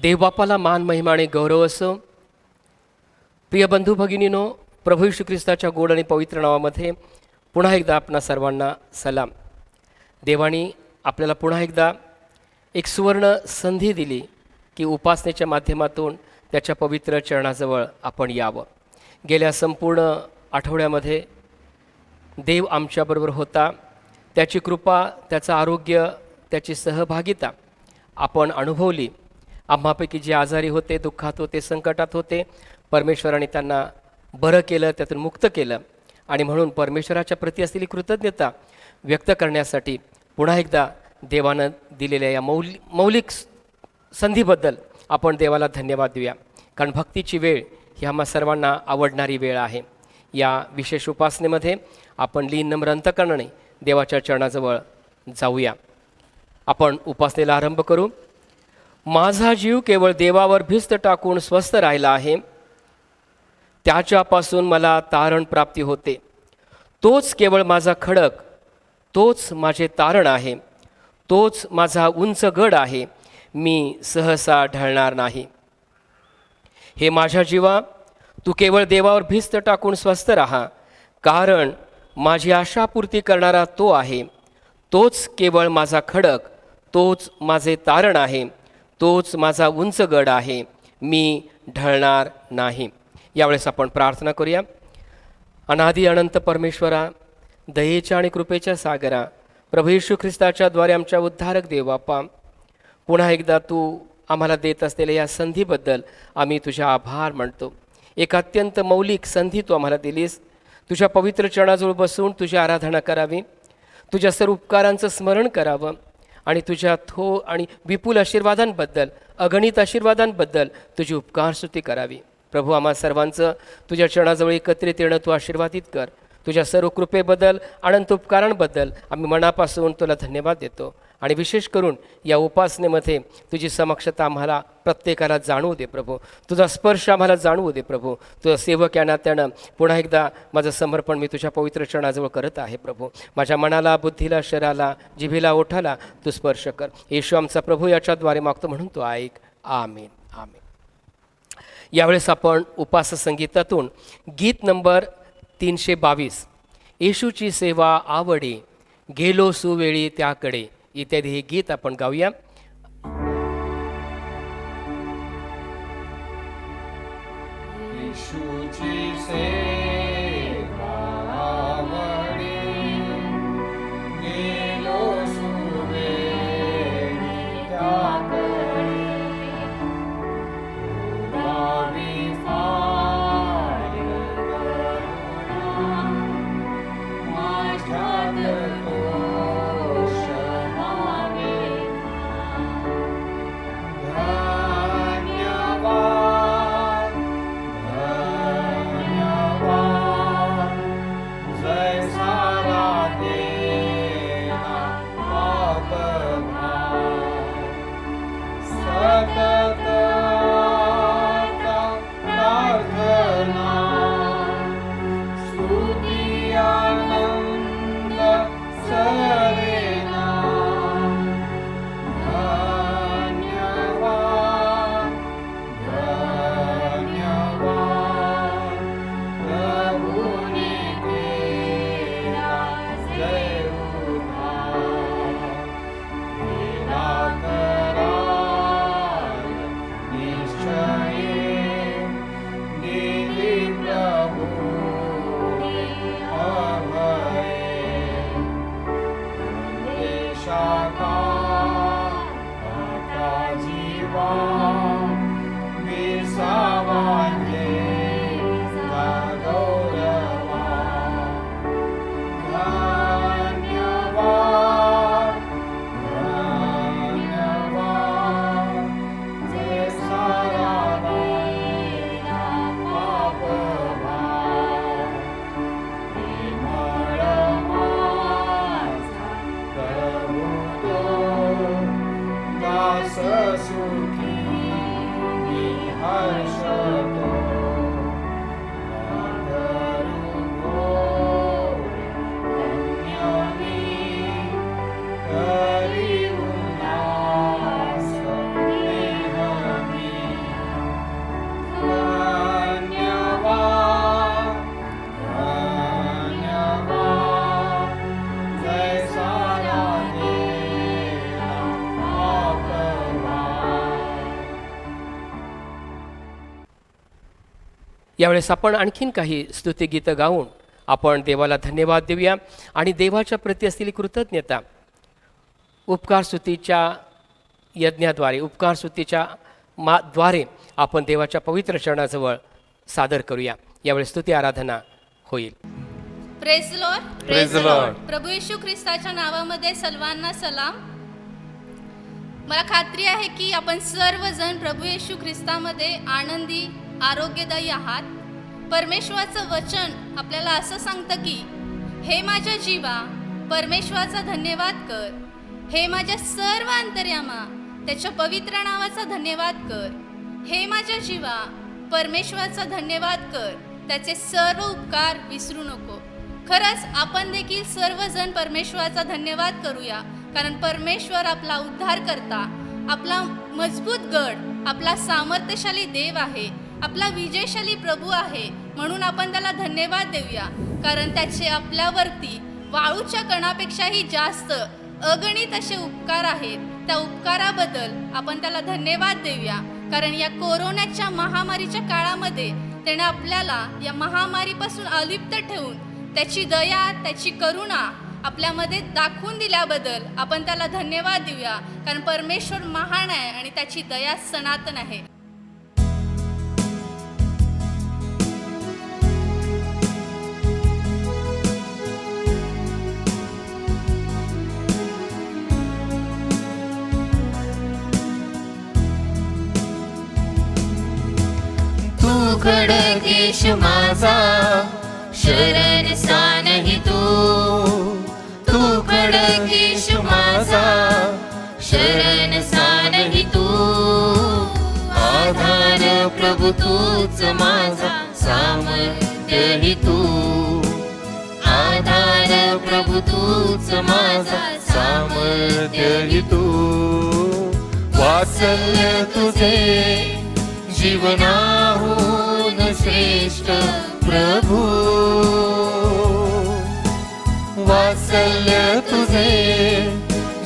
देवबापाला मान महिमा आणि गौरव असो. प्रिय बंधू भगिनीनो, प्रभू येशू ख्रिस्ताच्या गोड आणि पवित्र नावामध्ये पुन्हा एकदा आपणा सर्वांना सलाम. देवानी आपल्याला पुन्हा एकदा एक सुवर्ण संधी दिली की उपासनेच्या माध्यमातून त्याच्या पवित्र चरणाजवळ आपण यावं. गेल्या संपूर्ण आठवड्यामध्ये देव आमच्याबरोबर होता. त्याची कृपा, त्याचं आरोग्य, त्याची सहभागिता आपण अनुभवली. आम्हापैकी जे आजारी होते, दुःखात होते, संकटात होते, परमेश्वराने त्यांना बरं केलं, त्यातून मुक्त केलं. आणि म्हणून परमेश्वराच्या प्रती असलेली कृतज्ञता व्यक्त करण्यासाठी पुन्हा एकदा देवानं दिलेल्या या मौलिक संधीबद्दल आपण देवाला धन्यवाद देऊया. कारण भक्तीची वेळ ही आम्हा सर्वांना आवडणारी वेळ आहे. या विशेष उपासनेमध्ये आपण लीन नम्र अंतकरणाने देवाच्या चरणाजवळ जाऊया. आपण उपासनेला आरंभ करू. माझा जीव केवळ देवावर भिस्त टाकून स्वस्थ राहिला आहे. त्याच्यापासून मला तारण प्राप्ती होते. तोच केवळ माझा खडक, तोच माझे तारण आहे, तोच माझा उंच गड आहे. मी सहसा ढळणार नाही. हे माझ्या जीवा, तू केवळ देवावर भिस्त टाकून स्वस्थ राहा, कारण माझी आशापूर्ती करणारा तो आहे. तोच केवळ माझा खडक, तोच माझे तारण आहे, तोच माझा उंच गड आहे. मी ढळणार नाही. यावेळेस आपण प्रार्थना करूया. अनादी अनंत परमेश्वरा, दयेच्या आणि कृपेच्या सागरा, प्रभू येशू ख्रिस्ताच्या द्वारे आमच्या उद्धारक देव बापा, पुन्हा एकदा तू आम्हाला देत असलेल्या या संधीबद्दल आम्ही तुझ्या आभार मानतो. एक अत्यंत मौलिक संधी तू आम्हाला दिलीस. तुझ्या पवित्र चरणाजवळ बसून तुझी आराधना करावी, तुझ्या सर्व उपकारांचं स्मरण करावं आणि तुझ्या थो आणि विपुल आशीर्वादांबद्दल, अगणित आशीर्वादांबद्दल तुझी उपकारस्तुती करावी. प्रभू, आम्हा सर्वांचं तुझ्या चरणाजवळ एकत्रित येणं तू आशीर्वादित कर. तुझ्या सर्व कृपेबद्दल, अनंत उपकारांबद्दल आम्ही मनापासून तुला धन्यवाद देतो. आणि विशेष करून या उपासनेमध्ये तुझी समक्षता आम्हाला प्रत्येकाला जाणवू दे प्रभू. तुझा स्पर्श आम्हाला जाणवू दे प्रभू. तुझं सेवक या नात्यानं पुन्हा एकदा माझं समर्पण मी तुझ्या पवित्र चरणाजवळ करत आहे प्रभू. माझ्या मनाला, बुद्धीला, शरीराला, जिभेला, ओठाला तू स्पर्श कर. येशू आमचा प्रभू याच्याद्वारे मागतो म्हणून तू ऐक. आमीन. आमीन. यावेळेस आपण उपास संगीतातून गीत नंबर 322, येशूची सेवा आवडी, गेलो सुवेळी त्याकडे, इत्यादी हे गीत आपण गाऊया. येशूची सेवा आवडी, गेलो सुवेळी त्याकडे, उरावी फार करुणा, माझ्यात दोष मागे, यावेळेस आपण आणखीन काही स्तुतिगीतं गाऊन आपण देवाला धन्यवाद देऊया आणि देवाच्या प्रती असलेली कृतज्ञता उपकार स्तुतीच्या यज्ञाद्वारे उपकार स्तुतीच्या द्वारे आपण देवाच्या पवित्र चरणाजवळ सादर करूया. यावेळी स्तुती आराधना होईल. Praise Lord. Praise the Lord. प्रभू येशू ख्रिस्ताच्या नावामध्ये सर्वांना सलाम. मला खात्री आहे की आपण सर्वजण प्रभू येशू ख्रिस्तामध्ये आनंदी आरोग्यदायी आहात. परमेश्वराचं वचन आपल्याला असं सांगतं की हे माझ्या जीवा परमेश्वराचा धन्यवाद कर, हे माझ्या सर्व अंतर्यामा त्याच्या पवित्र नावाचा धन्यवाद कर. हे माझ्या जीवा परमेश्वराचा धन्यवाद कर, त्याचे सर्व उपकार विसरू नको. खरंच आपण देखील सर्वजण परमेश्वराचा धन्यवाद करूया, कारण परमेश्वर आपला उद्धार करता, आपला मजबूत गड, आपला सामर्थ्यशाली देव आहे, आपला विजयशाली प्रभू आहे. म्हणून आपण त्याला धन्यवाद देऊया, कारण त्याचे आपल्यावरती वाळूच्या कणापेक्षाही जास्त अगणित असे उपकार आहेत. त्या उपकाराबद्दल आपण त्याला धन्यवाद देऊया, कारण या कोरोनाच्या महामारीच्या काळामध्ये त्याने आपल्याला या महामारीपासून अलिप्त ठेवून त्याची दया, त्याची करुणा आपल्यामध्ये दाखवून दिल्याबद्दल आपण त्याला धन्यवाद देऊया, कारण परमेश्वर महान आहे आणि त्याची दया सनातन आहे. तू खडकेश माझा शरण सानही तू खडकेश माझा शरण सानही तू. आधार प्रभू तूच माझा सामर्थ्यही तू. आधार प्रभू तूच माझा सामर्थ्यही तू. वात्सल्य तुझे जीवनाहून श्रेष्ठ प्रभू. वात्सल्य तुझे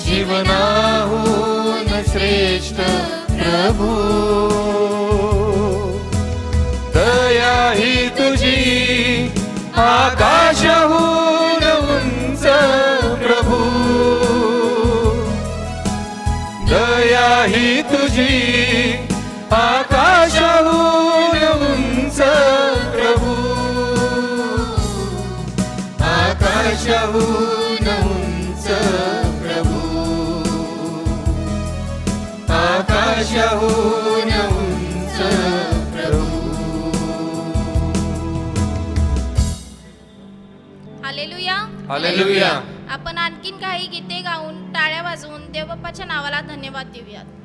जीवनाहून श्रेष्ठ प्रभू. दया ही तुझी आकाशाहून उंच प्रभू. दया ही तुझी आकाशाहून उंच प्रभू. आकाशाहून उंच प्रभू. आकाशाहून उंच प्रभू. हालेलुया. हालेलुया. आपण आणखीन काही गीते गाऊन टाळ्या वाजवून देवबाप्पाच्या नावाला धन्यवाद देऊयात.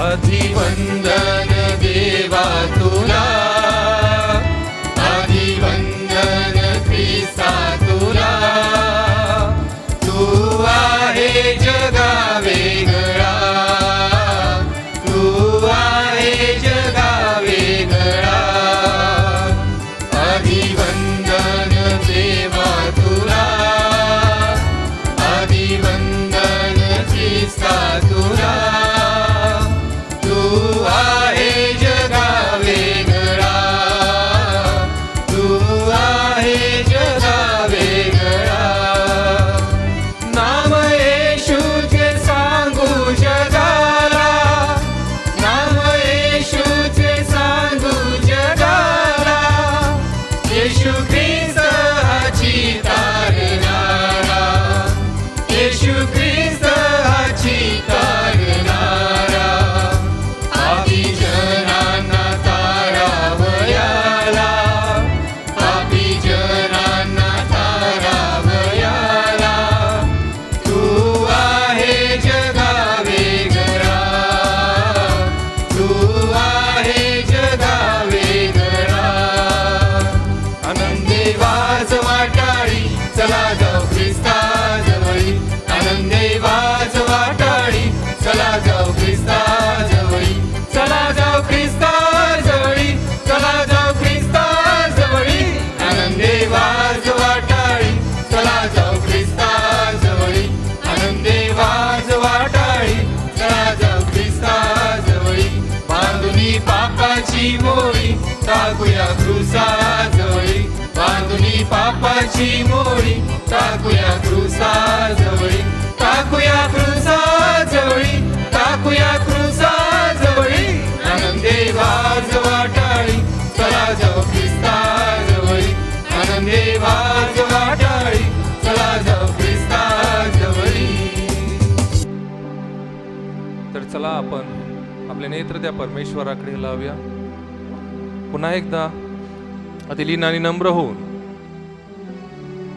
अभिवंदन देवा तुला. अभिवंदन ख्रिस्ता तुला. तू आहे जगा वेगळा. तू आहे जगा वेगळा. अभिवंदन देवा तुला. अभिवंदन ख्रिस्ता तुला. तू आहे जगा वेगळा. पापाची मोळी टाकूया क्रूसाजवळी टाकूया क्रूसाजवळी टाकूया क्रूसाजवळी आनंदे वाजवा टाळी चला जाऊ ख्रिस्ताजवळी आनंदे वाजवा टाळी चला जाऊ ख्रिस्ताजवळी. तर चला आपण आपले नेत्र त्या परमेश्वराकडे लावूया. पुन्हा एकदा अतिलीन आणि नम्र होऊन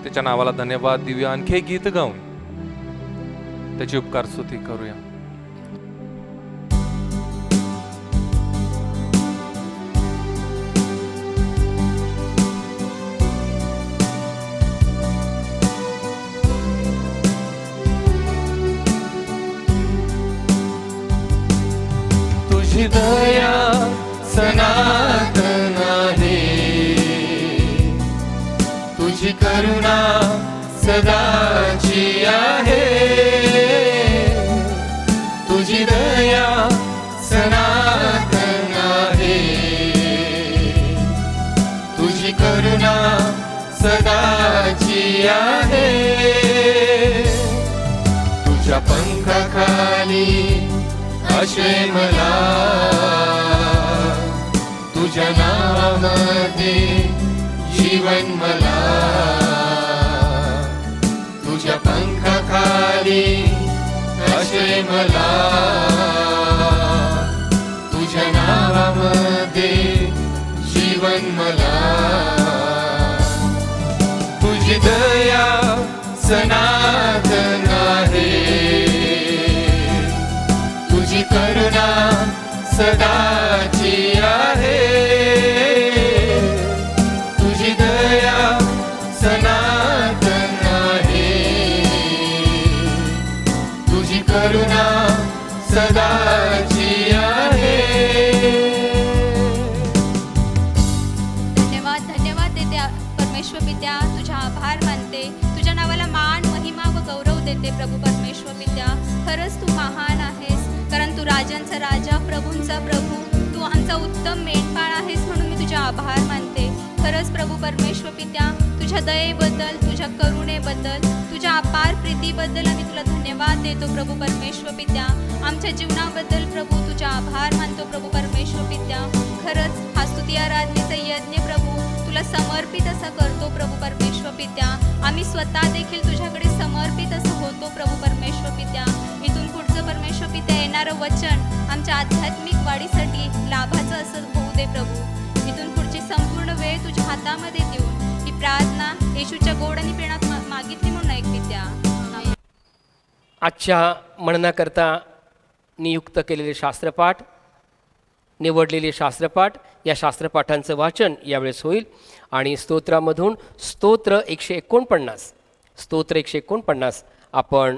त्याच्या नावाला धन्यवाद देऊया. आणखी एक गीत गाऊन त्याची उपकार स्तुती करूया. तुझी दया सनातन आहे तुझी करुणा सदाची आहे तुझी दया सनातन आहे तुझी करुणा सदाची आहे तुझ्या पंखाखाली आश्रय मला तुझ्या नावामध्ये जीवन मला तुझ्या पंखाखाली आश्रय मला तुझ्या नावामध्ये जीवन मला तुझी दया सनातन आहे तुझी करुणा सदाची आहे तुझी दया सनातन आहे तुझी करुणा सदाची आहे. धन्यवाद धन्यवाद देते परमेश्वर पित्या, तुझा आभार मानते, तुझ्या नावाला मान महिमा व गौरव देते प्रभू परमेश्वर पित्या. खरंच तू महान आहेस, कारण तू राजांचा राजा प्रभूंचा प्रभू, तू आमचा उत्तम मेंढपाळ आहेस म्हणून मी तुझा आभार मानते. खरंच प्रभू परमेश्वर पित्या, तुझ्या दयेबद्दल, तुझ्या करुणेबद्दल, तुझ्या अपार प्रीतीबद्दल आम्ही तुला धन्यवाद देतो प्रभू परमेश्वर पित्या. आमच्या जीवनाबद्दल प्रभू तुझा आभार मानतो प्रभू परमेश्वर पित्या. खरंच हा स्तुती आराधनेचा यज्ञ प्रभू तुला समर्पित असा करतो प्रभू परमेश्वर पित्या. आम्ही स्वतः देखील तुझ्याकडे समर्पित असं होतो प्रभू परमेश्वर पित्या. इथून पुढचं परमेश्वर पित्या येणारं वचन आमच्या आध्यात्मिक वाढीसाठी लाभाचं असं होऊ दे प्रभू. इथून पुढची संपूर्ण वेळ तुझ्या हातामध्ये देऊन ही प्रार्थना येशूच्या गोड आणि प्रेमात मागितली म्हणून ऐक पित्या. आजच्या म्हणण्याकरता नियुक्त केलेले शास्त्रपाठ, निवडलेले शास्त्रपाठ, या शास्त्रपाठांचं वाचन यावेळेस होईल. आणि स्तोत्रामधून स्तोत्र 149 आपण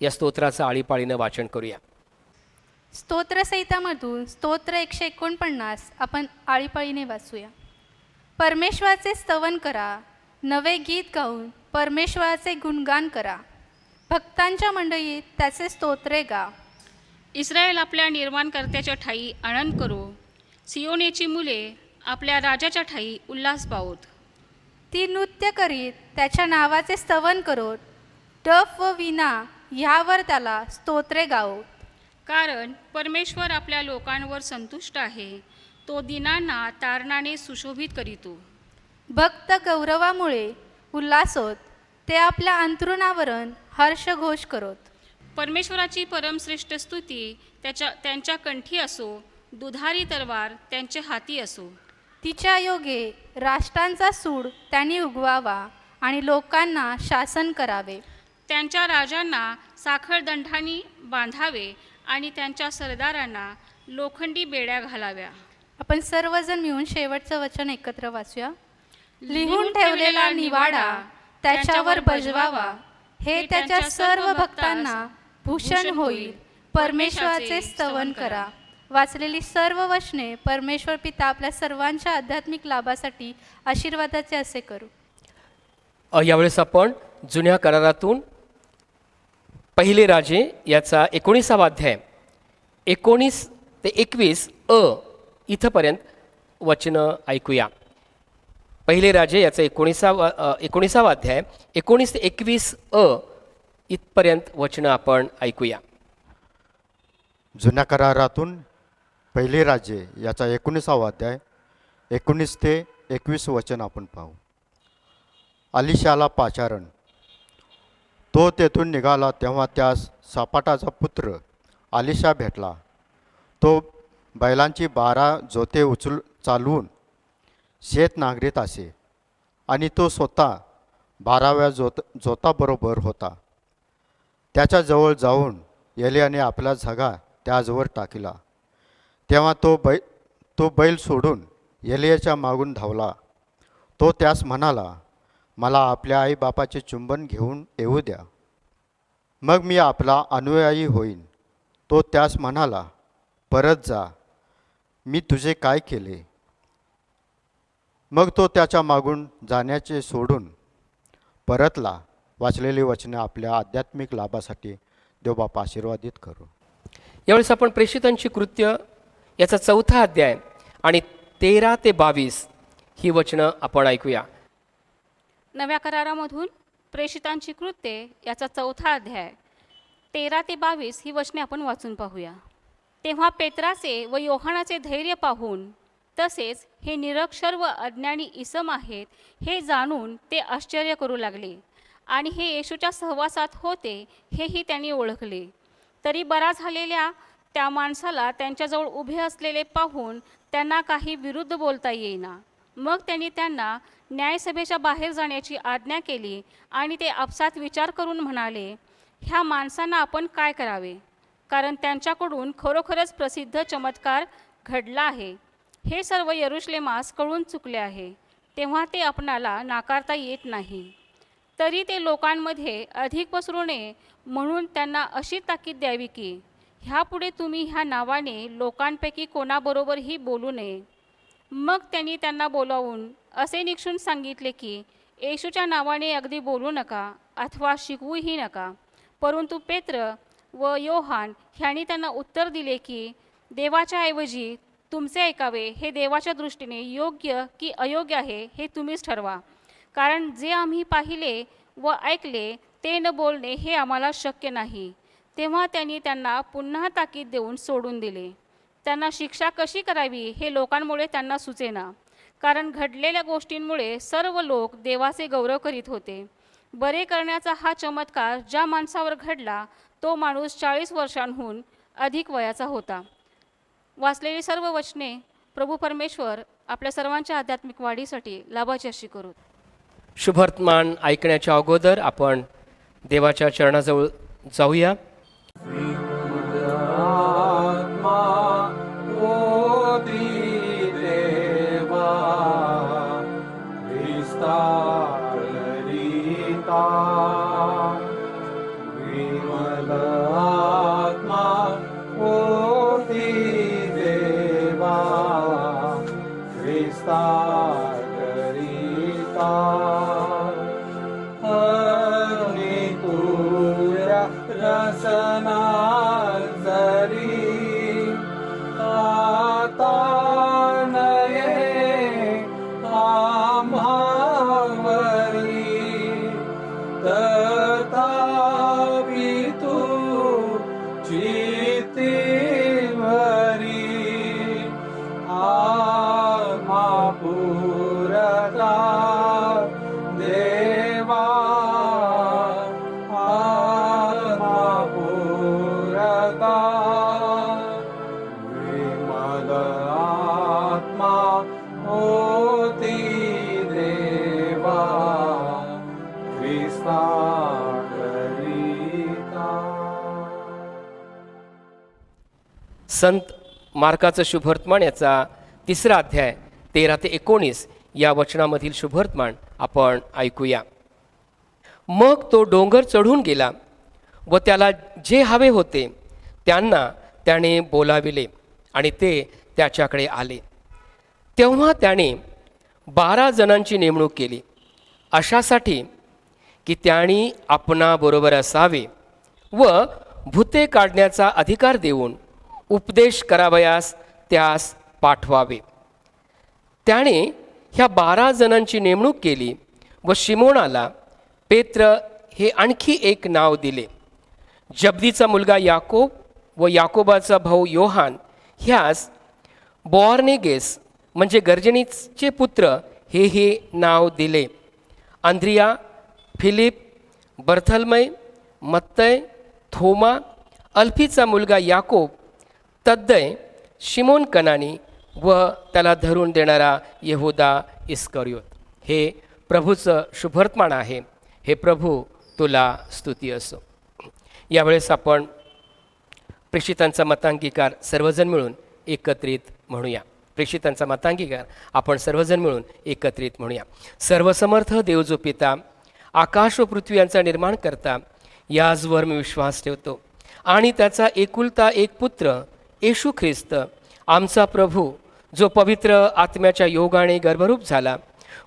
या स्तोत्राचं आळीपाळीनं वाचन करूया. स्तोत्रसहितामधून स्तोत्र 149 आपण आळीपाळीने वाचूया. परमेश्वराचे स्तवन करा, नवे गीत गाऊन परमेश्वराचे गुणगान करा, भक्तांच्या मंडळीत त्याचे स्तोत्रे गा. इस्रायल आपल्या निर्माणकर्त्याच्या ठायी आनंद करो, सियोनेची मुले आपल्या राजाच्या ठायी उल्हास पावोत. ती नृत्य करीत त्याच्या नावाचे स्तवन करोत, डफ व विणा ह्यावर त्याला स्तोत्रे गावोत. कारण परमेश्वर आपल्या लोकांवर संतुष्ट आहे, तो दिनांना तारणाने सुशोभित करीतो. भक्त गौरवामुळे उल्हासोत, ते आपल्या अंतरुणावरून हर्षघोष करोत. परमेश्वराची परमश्रेष्ठ स्तुती त्यांच्या कंठी असो, दुधारी तलवार त्यांच्या हाती असो. तिच्या योगे राष्ट्रांचा सूड त्यांनी उगवावा आणि लोकांना शासन करावे. त्यांच्या राजांना साखळदंडांनी बांधावे आणि त्यांच्या सरदारांना लोखंडी बेड्या घालाव्या. आपण सर्वजण मिळून शेवटचं वचन एकत्र वाचूया. लिहून ठेवलेला निवाडा त्याच्यावर बजवावा, हे त्याच्या सर्व भक्तांना भूषण होईल. परमेश्वराचे स्तवन करा. वाचलेली सर्व वचने परमेश्वर पिता आपल्या सर्वांच्या आध्यात्मिक लाभासाठी आशीर्वादाचे असे करू. यावेळेस आपण जुन्या करारातून पहिले राजे याचा 19वा अध्याय 19 ते 21 इथंपर्यंत वचनं ऐकूया. पहिले राजे याचा 19वा अध्याय 19 ते 21 इथपर्यंत वचनं आपण ऐकूया. जुन्या करारातून पहिले राज्य याचा 19वा अध्याय 19 ते 21 वचन आपण पाहू. अलिशाला पाचारण. तो तेथून निघाला तेव्हा त्यास सापाटाचा पुत्र अलिशा भेटला. तो बैलांची 12 जोते चालवून शेत नांगरीत असे आणि तो स्वतः 12व्या जोताबरोबर होता. त्याच्याजवळ जाऊन एलियाने आपला झगा त्याजवळ टाकला. तेव्हा तो बैल सोडून एलियाच्या मागून धावला. तो त्यास म्हणाला, मला आपल्या आईबापाचे चुंबन घेऊन येऊ द्या, मग मी आपला अनुयायी होईन. तो त्यास म्हणाला, परत जा, मी तुझे काय केले? मग तो त्याच्या मागून जाण्याचे सोडून परतला. वाचलेली वचने आपल्या आध्यात्मिक लाभासाठी देवबापा आशीर्वादित करू. यावेळेस आपण प्रेषितांची कृत्य याचा 4था अध्याय आणि 13 ते 22 ही वचनं आपण ऐकूया. नव्या करारामधून प्रेषितांची कृत्ये याचा 4था अध्याय 13 ते 22 ही वचने आपण वाचून पाहूया. तेव्हा पेत्राचे व योहानाचे धैर्य पाहून, तसेच हे निरक्षर व अज्ञानी इसम आहेत हे जाणून ते आश्चर्य करू लागले आणि हे येशूच्या सहवासात होते हेही त्यांनी ओळखले. तरी बरा झालेल्या त्या माणसाला त्यांच्याजवळ उभे असलेले पाहून त्यांना काही विरुद्ध बोलता येईना. मग त्यांनी त्यांना न्यायसभेच्या बाहेर जाण्याची आज्ञा केली आणि ते आपसात विचार करून म्हणाले, ह्या माणसांना आपण काय करावे? कारण त्यांच्याकडून खरोखरच प्रसिद्ध चमत्कार घडला आहे. हे सर्व यरुशलेमास कळून चुकले आहे, तेव्हा ते आपणाला नाकारता येत नाही. तरी ते लोकांमध्ये अधिक पसरू नये म्हणून त्यांना अशी ताकीद द्यावी की ह्यापुढे तुम्ही ह्या नावाने लोकांपैकी कोणाबरोबरही बोलू नये. मग त्यांनी त्यांना बोलावून असे निक्षून सांगितले की येशूच्या नावाने अगदी बोलू नका अथवा शिकवूही नका. परंतु पेत्र व योहान ह्यांनी त्यांना उत्तर दिले की देवाच्या ऐवजी तुमचे ऐकावे हे देवाच्या दृष्टीने योग्य की अयोग्य आहे हे तुम्हीच ठरवा. कारण जे आम्ही पाहिले व ऐकले ते न बोलणे हे आम्हाला शक्य नाही. तेव्हा त्यांनी त्यांना पुन्हा ताकीद देऊन सोडून दिले. त्यांना शिक्षा कशी करावी हे लोकांमुळे त्यांना सुचेना, कारण घडलेल्या गोष्टींमुळे सर्व लोक देवाचे गौरव करीत होते. बरे करण्याचा हा चमत्कार ज्या माणसावर घडला तो माणूस 40 वर्षांहून अधिक वयाचा होता. वाचलेली सर्व वचने प्रभू परमेश्वर आपल्या सर्वांच्या आध्यात्मिक वाढीसाठी लाभाची अशी करू. शुभवर्तमान ऐकण्याच्या अगोदर आपण देवाच्या चरणाजवळ जाऊया. संत मार्काचं शुभवर्तमान याचा 3रा अध्याय 13 ते 19 या वचनामधील शुभवर्तमान आपण ऐकूया. मग तो डोंगर चढून गेला व त्याला जे हवे होते त्यांना त्याने बोलाविले आणि ते त्याच्याकडे आले. तेव्हा त्याने 12 जणांची नेमणूक केली, अशासाठी की त्यांनी आपणाबरोबर असावे व भूते काढण्याचा अधिकार देऊन उपदेश करावयास त्यास पाठवावे. त्याने ह्या 12 जणांची नेमणूक केली व शिमोनाला पेत्र हे आणखी एक नाव दिले. जब्दीचा मुलगा याकोब व याकोबाचा भाऊ योहान ह्यास बोआर्नेगेस म्हणजे गर्जनीचे पुत्र हे नाव दिले. अंद्रिया, फिलिप, बर्थलमय, मत्तय, थोमा, अल्फीचा मुलगा याकोब, तद्दय, शिमोन कनानी व त्याला धरून देणारा यहूदा इस्करियोत. हे प्रभूचं शुभवर्तमान आहे. हे प्रभू तुला स्तुती असो. यावेळेस आपण प्रेषितांचा मतांगीकार सर्वजण मिळून एकत्रित म्हणूया. प्रेषितांचा मतांगीकार आपण सर्वजण मिळून एकत्रित म्हणूया. सर्वसमर्थ देव जो पिता, आकाश व पृथ्वी यांचा निर्माण करता, याचवर मी विश्वास ठेवतो आणि त्याचा एकुलता एक पुत्र येशू ख्रिस्त आमचा प्रभू, जो पवित्र आत्म्याच्या योगाने गर्भरूप झाला,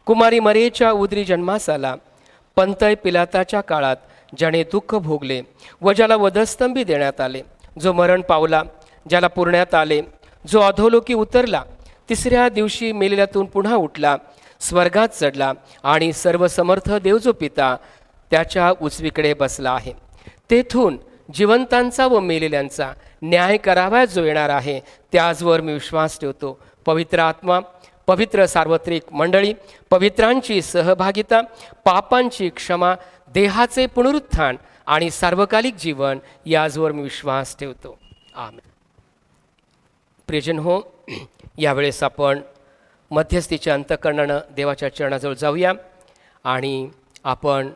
कुमारी मरेच्या उदरी जन्मास आला, पंतय पिलाताच्या काळात ज्याने दुःख भोगले व ज्याला वधस्तंभी देण्यात आले, जो मरण पावला, ज्याला पुरण्यात आले, जो अधोलोकी उतरला, तिसऱ्या दिवशी मेलेल्यातून पुन्हा उठला, स्वर्गात चढला आणि सर्वसमर्थ देव जो पिता त्याच्या उजवीकडे बसला आहे. तेथून जिवंतांचा व मेलेल्यांचा न्याय करावयास जो येणार आहे, त्याचवर मी विश्वास ठेवतो. पवित्र आत्मा, पवित्र सार्वत्रिक मंडळी, पवित्रांची सहभागिता, पापांची क्षमा, देहाचे पुनरुत्थान आणि सार्वकालिक जीवन, याचवर मी विश्वास ठेवतो. आमेन. प्रियजन हो, यावेळेस आपण मध्यस्थीच्या अंतःकरणानं देवाच्या चरणाजवळ जाऊया आणि आपण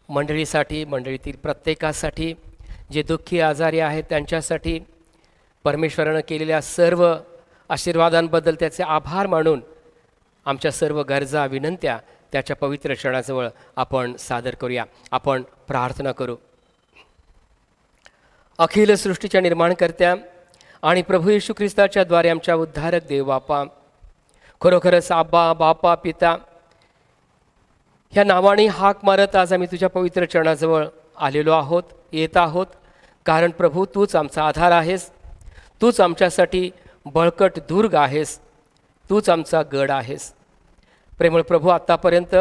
मंडळीसाठी, मंडळीतील प्रत्येकासाठी, जे दुःखी आजारी आहेत त्यांच्यासाठी परमेश्वरानं केलेल्या सर्व आशीर्वादांबद्दल त्याचे आभार मानून आमच्या सर्व गरजा, विनंत्या त्याच्या पवित्र चरणाजवळ आपण सादर करूया. आपण प्रार्थना करू. अखिल सृष्टीच्या निर्माणकर्त्या आणि प्रभू येशू ख्रिस्ताच्या द्वारे आमच्या उद्धारक देव बापा, खरोखरच आब्बा, बापा, पिता ह्या नावाने हाक मारत आज आम्ही तुझ्या पवित्र चरणाजवळ आलेलो आहोत, येत आहोत. कारण प्रभू तूच आमचा आधार आहेस, तूच आमच्यासाठी बळकट दुर्ग आहेस, तूच आमचा गड आहेस. प्रेमळ प्रभू, आत्तापर्यंत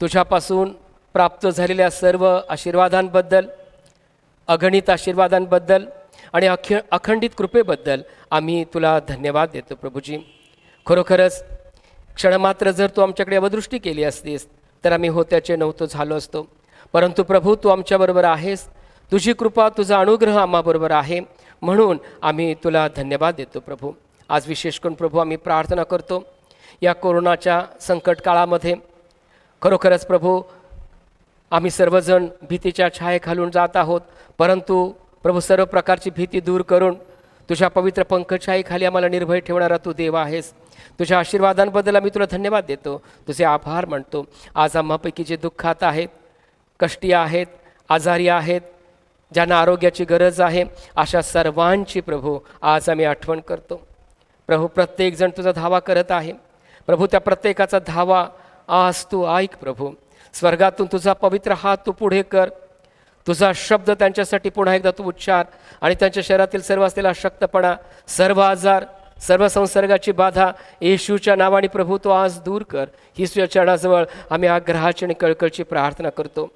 तुझ्यापासून प्राप्त झालेल्या सर्व आशीर्वादांबद्दल, अगणित आशीर्वादांबद्दल आणि अखंडित कृपेबद्दल आम्ही तुला धन्यवाद देतो. प्रभूजी, खरोखरच क्षणमात्र जर तू आमच्याकडे अवदृष्टी केली असतीस तर आम्ही होत्याचे नव्हतो झालो असतो. परंतु प्रभू, तू आमच्याबरोबर आहेस, तुझी कृपा, तुझा अनुग्रह आम्हाबरोबर आहे, म्हणून आम्ही तुला धन्यवाद देतो. प्रभू, आज विशेष करून प्रभू आम्ही प्रार्थना करतो या कोरोनाच्या संकट काळामध्ये. खरोखरच प्रभू, आम्ही सर्वजण भीतीच्या छायेखालून जात आहोत, परंतु प्रभू सर्व प्रकारची भीती दूर करून तुझ्या पवित्र पंखछायेखाली आम्हाला निर्भय ठेवणारा तू देव आहेस. तुझ्या आशीर्वादांबद्दल आम्ही तुला धन्यवाद देतो, तुझे आभार मानतो. आज आम्हापैकी जे दुःखात आहेत, कष्टी आहेत, आजारी आहेत, ज्यांना आरोग्याची गरज आहे, अशा सर्वांची प्रभू आज आम्ही आठवण करतो. प्रभू, प्रत्येकजण तुझा धावा करत आहे. प्रभू, त्या प्रत्येकाचा धावा आज तू ऐक. प्रभू, स्वर्गातून तुझा पवित्र हात तू पुढे कर, तुझा शब्द त्यांच्यासाठी पुन्हा एकदा तू उच्चार आणि त्यांच्या शरीरातील सर्व असलेला अशक्तपणा, सर्व आजार, सर्व संसर्गाची बाधा येशूच्या नावाने प्रभू तो आज दूर कर. ही तुझ्या चरणाजवळ आम्ही आग्रहाची आणि कळकळीची प्रार्थना करतो.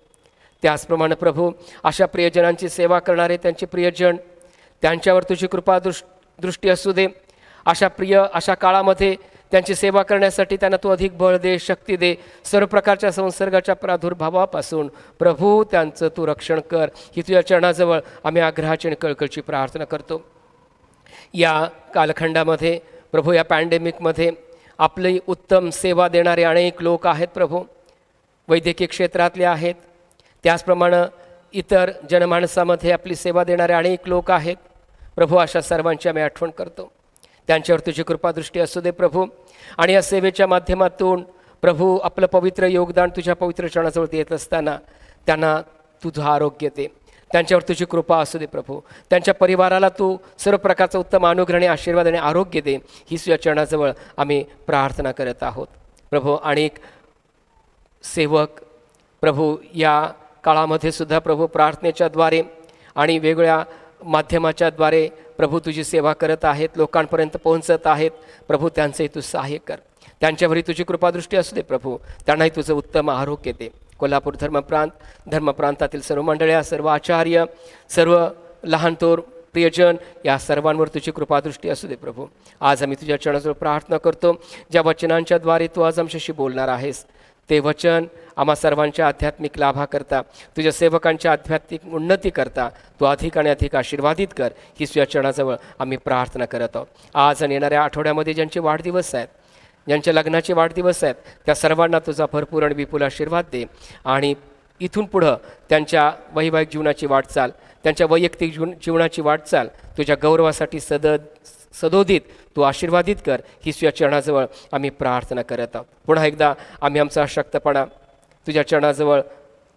त्याचप्रमाणे प्रभू, अशा प्रियजनांची सेवा करणारे त्यांचे प्रियजन, त्यांच्यावर तुझी कृपा दृष्टी असू दे. अशा काळामध्ये त्यांची सेवा करण्यासाठी त्यांना तू अधिक बळ दे, शक्ती दे. सर्व प्रकारच्या संसर्गाच्या प्रादुर्भावापासून प्रभू त्यांचं तू रक्षण कर. ही तुझ्या चरणाजवळ आम्ही आग्रहाची आणि कळकळीची प्रार्थना करतो. या कालखंडामध्ये प्रभू, या पॅन्डेमिकमध्ये आपली उत्तम सेवा देणारे अनेक लोक आहेत. प्रभू, वैद्यकीय क्षेत्रातले आहेत, त्याचप्रमाणे इतर जनमानसामध्ये आपली सेवा देणारे अनेक लोक आहेत. प्रभू, अशा सर्वांची आम्ही आठवण करतो. त्यांच्यावर तुझी कृपादृष्टी असू दे प्रभू. आणि या सेवेच्या माध्यमातून प्रभू आपलं पवित्र योगदान तुझ्या पवित्र चरणाजवळ देत असताना त्यांना तुझं आरोग्य दे, त्यांच्यावर तुझी कृपा असू दे प्रभू. त्यांच्या परिवाराला तू सर्व प्रकारचा उत्तम अनुग्रह, आशीर्वाद आणि आरोग्य दे. ही तुझ्या चरणाजवळ आम्ही प्रार्थना करत आहोत. प्रभू, अनेक सेवक प्रभू या काळामध्ये सुद्धा प्रभू प्रार्थनेच्या द्वारे आणि वेगवेगळ्या माध्यमाच्या द्वारे प्रभू तुझी सेवा करत आहेत, लोकांपर्यंत पोहोचत आहेत. प्रभू, त्यांचंही तू सहाय्य कर. त्यांच्यावरही तुझी कृपादृष्टी असू दे प्रभू. त्यांनाही तुझं उत्तम आरोग्य दे. कोल्हापूर धर्मप्रांतातील सर्व मंडळ्या, सर्व आचार्य, सर्व लहान थोर प्रियजन, या सर्वांवर तुझी कृपादृष्टी असू दे प्रभू. आज आम्ही तुझ्या चरणाजवळ प्रार्थना करतो. ज्या वचनांच्याद्वारे तू आज आमच्याशी बोलणार आहेस, ते वचन आम्हा सर्वांच्या आध्यात्मिक लाभाकरता, तुझ्या सेवकांच्या आध्यात्मिक उन्नती करता तू अधिक आणि अधिक आशीर्वादित कर, ही तुझ्या चरणाजवळ आम्ही प्रार्थना करत आहोत. आज आणि येणाऱ्या आठवड्यामध्ये ज्यांचे वाढदिवस आहेत, ज्यांच्या लग्नाचे वाढदिवस आहेत, त्या सर्वांना तुझा भरपूर आणि विपुल आशीर्वाद दे. आणि इथून पुढं त्यांच्या वैवाहिक जीवनाची वाटचाल, त्यांच्या वैयक्तिक जीवनाची वाटचाल तुझ्या गौरवासाठी सदोदित तू आशीर्वादित कर, ही तुझ्या चरणाजवळ आम्ही प्रार्थना करत आहोत. पुन्हा एकदा आम्ही आमचा अशक्तपणा तुझ्या चरणाजवळ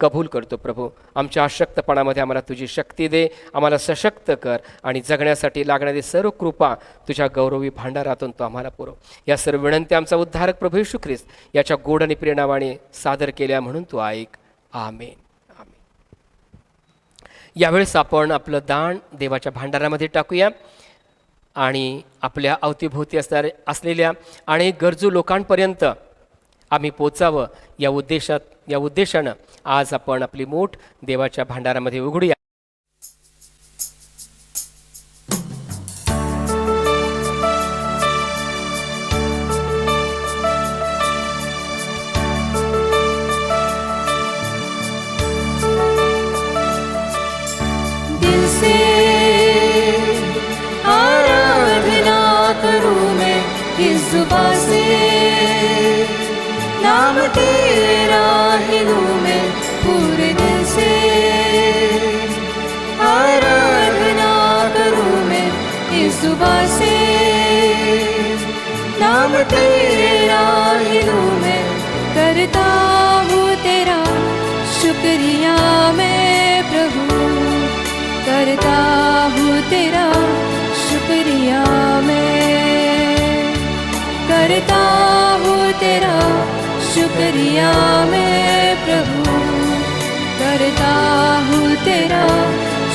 कबूल करतो प्रभू. आमच्या अशक्तपणामध्ये आम्हाला तुझी शक्ती दे, आम्हाला सशक्त कर आणि जगण्यासाठी लागणारी सर्व कृपा तुझ्या गौरवी भांडारातून तो आम्हाला पुरव. या सर्व विनंती आमचा उद्धारक प्रभू येशू ख्रिस्त याच्या गोड आणि प्रिय नावाने सादर केल्या म्हणून तू ऐक. आमेन. आमेन. यावेळेस आपण आपलं दान देवाच्या भांडारामध्ये टाकूया आणि आपल्या अवतीभोवती असलेल्या अनेक गरजू लोकांपर्यंत आम्ही पोचावं या उद्देशानं आज आपण आपली मूठ देवाच्या भांडारामध्ये उघडूया. दिल से आराधना करूं मैं इस जुबां से, नाम तेरा ही लूं मैं पूरे दिल से. आराधना करूं मैं इस जुबां से, नाम तेरा ही लूं मैं. करता हूँ तेरा शुक्रिया मैं प्रभु, करता हूँ तेरा शुक्रिया मैं, करता हूँ तेरा शुक्रिया मैं प्रभु, करता हूँ तेरा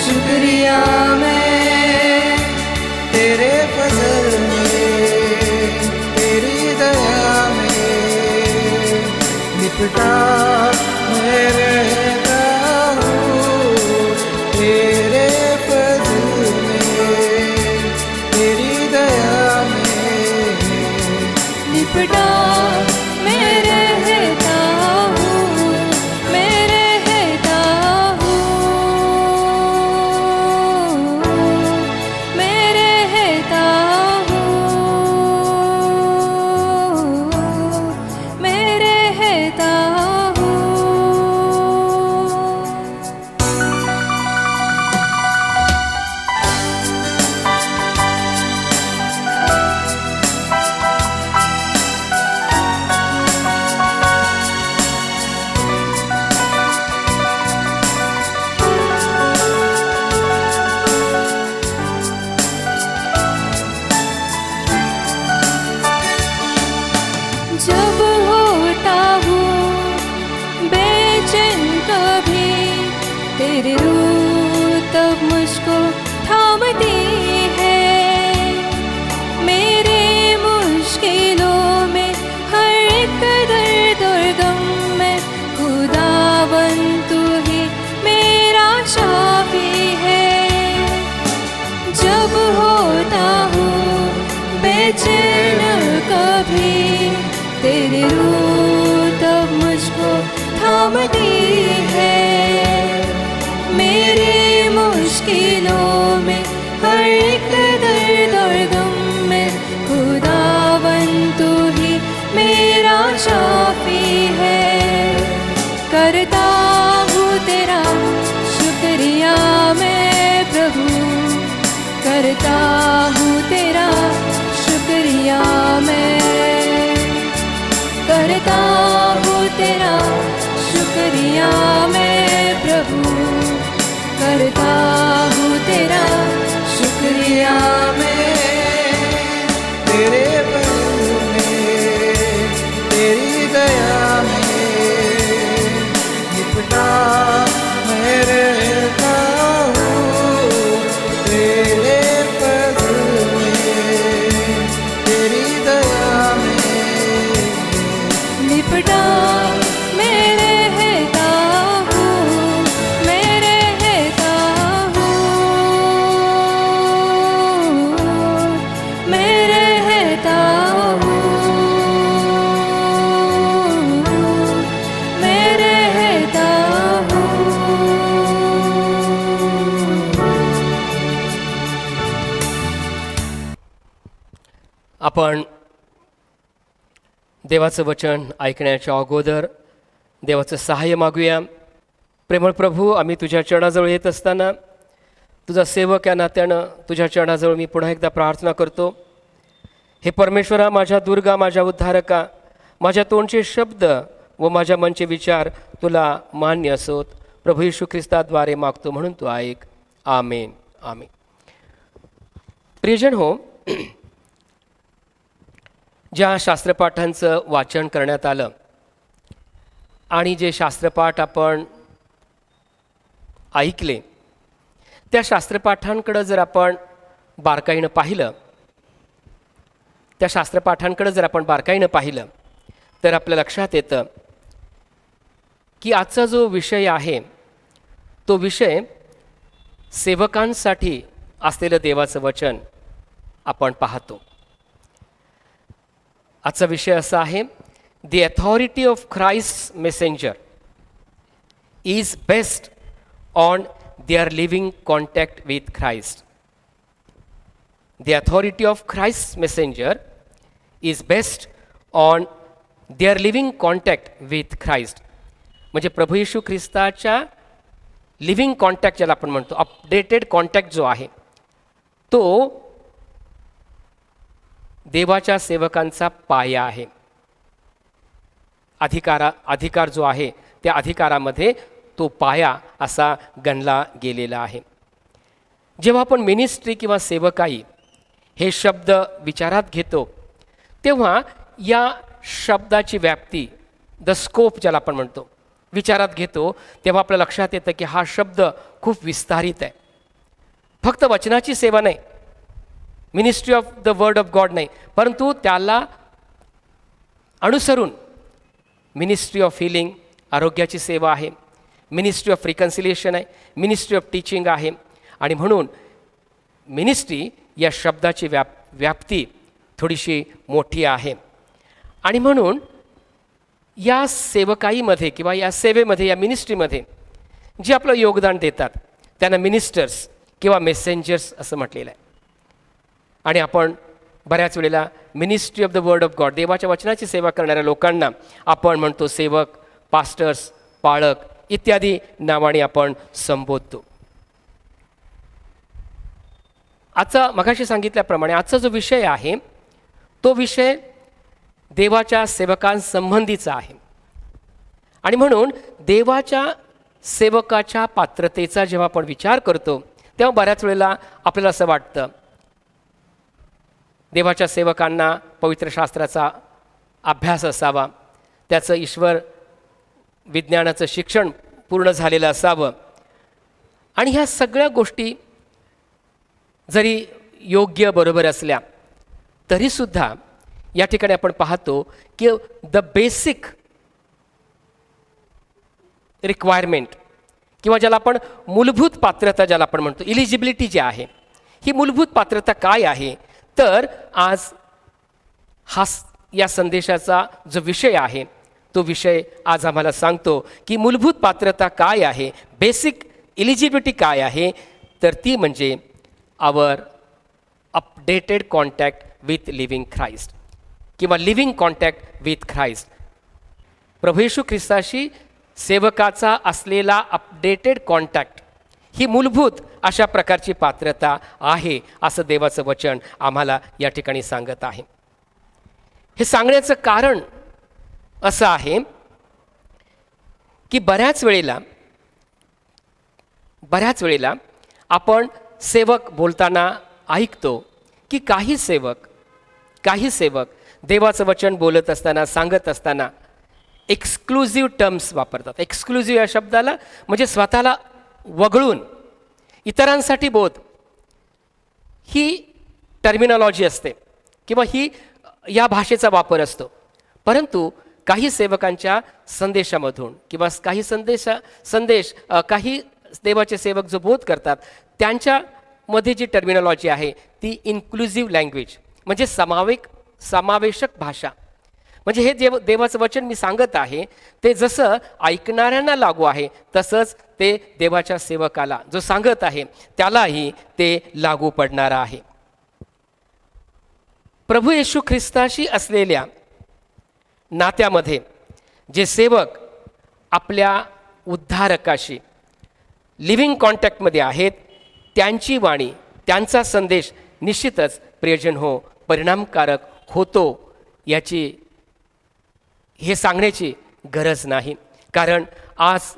शुक्रिया मैं. तेरे फजल में, तेरी दया में लिपटा मैं रहता हूँ. तेरे फजल में, तेरी दया में लिपटा मैं रहता हूँ, मैं रहता हूँ, मैं रहता हूँ, मैं रहता हूँ. जब होता हूँ बेचैन कभी, तेरी रूह तब मुझको थामती है. मेरे मुश्किलों में हर एक दर्द और गम में खुदावन तू ही मेरा शाफी है. जब होता हूँ बेचैन कभी, तेरी रूह तब मुझको थामती है. मेरी मुश्किलों में हर एक दर्द और गम में खुदावन तू ही मेरा शाफी है. करता हूँ तेरा शुक्रिया मैं प्रभु, करता हूँ तेरा शुक्रिया मैं, करता हूँ तेरा शुक्रिया मैं प्रभु, करता हूँ तेरा शुक्रिया मैं. तेरे प्रेम में, तेरी दया में लिपटा मैं रहता हूँ. तेरे फजल में, तेरी दया में आपण देवाचं वचन ऐकण्याच्या अगोदर देवाचं सहाय्य मागूया. प्रेमळ प्रभू, आम्ही तुझ्या चरणाजवळ येत असताना तुझा सेवक या नात्यानं तुझ्या चरणाजवळ मी पुन्हा एकदा प्रार्थना करतो. हे परमेश्वरा, माझ्या दुर्गा, माझ्या उद्धारका, माझ्या तोंडचे शब्द व माझ्या मनचे विचार तुला मान्य असोत. प्रभू येशू ख्रिस्ताद्वारे मागतो म्हणून तू ऐक. आमेन. आमेन. प्रियजन हो, ज्या शास्त्रपाठांचं वाचन करण्यात आलं आणि जे शास्त्रपाठ आपण ऐकले, त्या शास्त्रपाठांकडं जर आपण बारकाईनं पाहिलं तर आपल्या लक्षात येतं की आजचा जो विषय आहे तो विषय सेवकांसाठी असलेलं देवाचं वचन आपण पाहतो. आजचा विषय असा आहे, the authority of Christ messenger is best on their living contact with Christ. The authority of Christ's messenger is based on their living contact with Christ. म्हणजे प्रभू येशू ख्रिस्ताच्या लिव्हिंग कॉन्टॅक्ट ज्याला आपण म्हणतो, अपडेटेड कॉन्टॅक्ट जो आहे तो देवाच्या सेवकांचा पाया आहे. अधिकार जो आहे त्या अधिकारामध्ये तो पाया असा गणला गेलेला आहे. जेव्हा आपण मिनिस्ट्री किंवा सेवकाई हे शब्द विचारात घेतो तेव्हा या शब्दाची व्याप्ती, द स्कोप ज्याला आपण म्हणतो, विचारात घेतो तेव्हा आपल्या लक्षात येतं की हा शब्द खूप विस्तारित आहे. फक्त वचनाची सेवा नाही, ministry of the word of God नाही, परंतु त्याला अनुसरून मिनिस्ट्री ऑफ हिलिंग, आरोग्याची सेवा आहे, मिनिस्ट्री ऑफ रिकन्सिलिएशन आहे, मिनिस्ट्री ऑफ टीचिंग आहे. आणि म्हणून मिनिस्ट्री या शब्दाची व्याप्ती थोडीशी मोठी आहे. आणि म्हणून या सेवकाईमध्ये किंवा या सेवेमध्ये, या मिनिस्ट्रीमध्ये जे आपलं योगदान देतात त्यांना मिनिस्टर्स किंवा मेसेंजर्स असं म्हटलेलं आहे. आणि आपण बऱ्याच वेळेला ministry of the word of God, देवाच्या वचनाची सेवा करणाऱ्या लोकांना आपण म्हणतो सेवक, पास्टर्स, पाळक इत्यादी नावाने आपण संबोधतो. आजचा मगाशी सांगितल्याप्रमाणे आजचा जो विषय आहे तो विषय देवाच्या सेवकांसंबंधीचा आहे. आणि म्हणून देवाच्या सेवकाच्या पात्रतेचा जेव्हा आपण विचार करतो तेव्हा बऱ्याच वेळेला आपल्याला असं वाटतं देवाच्या सेवकांना पवित्र शास्त्राचा अभ्यास असावा, त्याचं ईश्वर विज्ञानाचं शिक्षण पूर्ण झालेलं असावं. आणि ह्या सगळ्या गोष्टी जरी योग्य बरोबर असल्या तरीसुद्धा या ठिकाणी आपण पाहतो की द बेसिक रिक्वायरमेंट किंवा ज्याला आपण मूलभूत पात्रता ज्याला आपण म्हणतो, इलिजिबिलिटी जी आहे, ही मूलभूत पात्रता काय आहे, तर आज या संदेशाचा जो विषय आहे तो विषय आज आम्हाला सांगतो की मूलभूत पात्रता काय आहे, बेसिक इलिजिबिलिटी काय आहे, तर ती म्हणजे our updated contact with living Christ किंवा लिव्हिंग कॉन्टॅक्ट विथ ख्राइस्ट. प्रभू येशू ख्रिस्ताशी सेवकाचा असलेला अपडेटेड कॉन्टॅक्ट ही मूलभूत अशा प्रकारची पात्रता आहे असं देवाचं वचन आम्हाला या ठिकाणी सांगत आहे. हे सांगण्याचं कारण असं आहे की बऱ्याच वेळेला आपण सेवक बोलताना ऐकतो की काही सेवक देवाचं वचन बोलत असताना, सांगत असताना एक्सक्लुझिव्ह टर्म्स वापरतात. एक्सक्लुझिव्ह या शब्दाला म्हणजे स्वतःला वगळून इतरांसाठी बोध, ही टर्मिनॉलॉजी असते किंवा ही या भाषेचा वापर असतो. परंतु काही सेवकांच्या संदेशामधून किंवा काही देवाचे सेवक जो बोध करतात त्यांच्यामध्ये जी टर्मिनॉलॉजी आहे ती इन्क्लुझिव्ह लँग्वेज म्हणजे समावेशक भाषा. म्हणजे हे देवाचं वचन मी सांगत आहे ते जसं ऐकणाऱ्यांना लागू आहे तसंच ते देवाच्या सेवकाला जो सांगत आहे त्यालाही ते लागू पडणार आहे. प्रभू येशू ख्रिस्ताशी असलेल्या नात्यामध्ये जे सेवक आपल्या उद्धारकाशी लिव्हिंग कॉन्टॅक्टमध्ये आहेत, त्यांची वाणी, त्यांचा संदेश निश्चितच प्रियजन हो परिणामकारक होतो याची हे सांगण्याची गरज नाही. कारण आज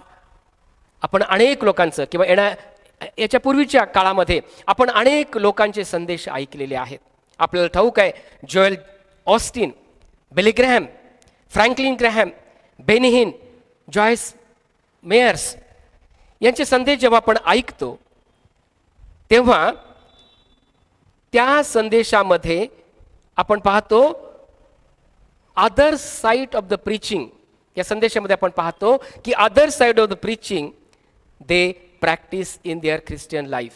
आपण अनेक लोकांचं किंवा याच्या पूर्वीच्या काळामध्ये आपण अनेक लोकांचे संदेश ऐकलेले आहेत. आपल्याला ठाऊक आहे, Joel Osteen, Billy Graham, Franklin Graham, Benny Hinn, Joyce Meyers यांचे संदेश जेव्हा आपण ऐकतो तेव्हा त्या संदेशामध्ये आपण पाहतो other side of the preaching. या संदेशामध्ये आपण पाहतो की other side of the preaching they practise in their Christian life.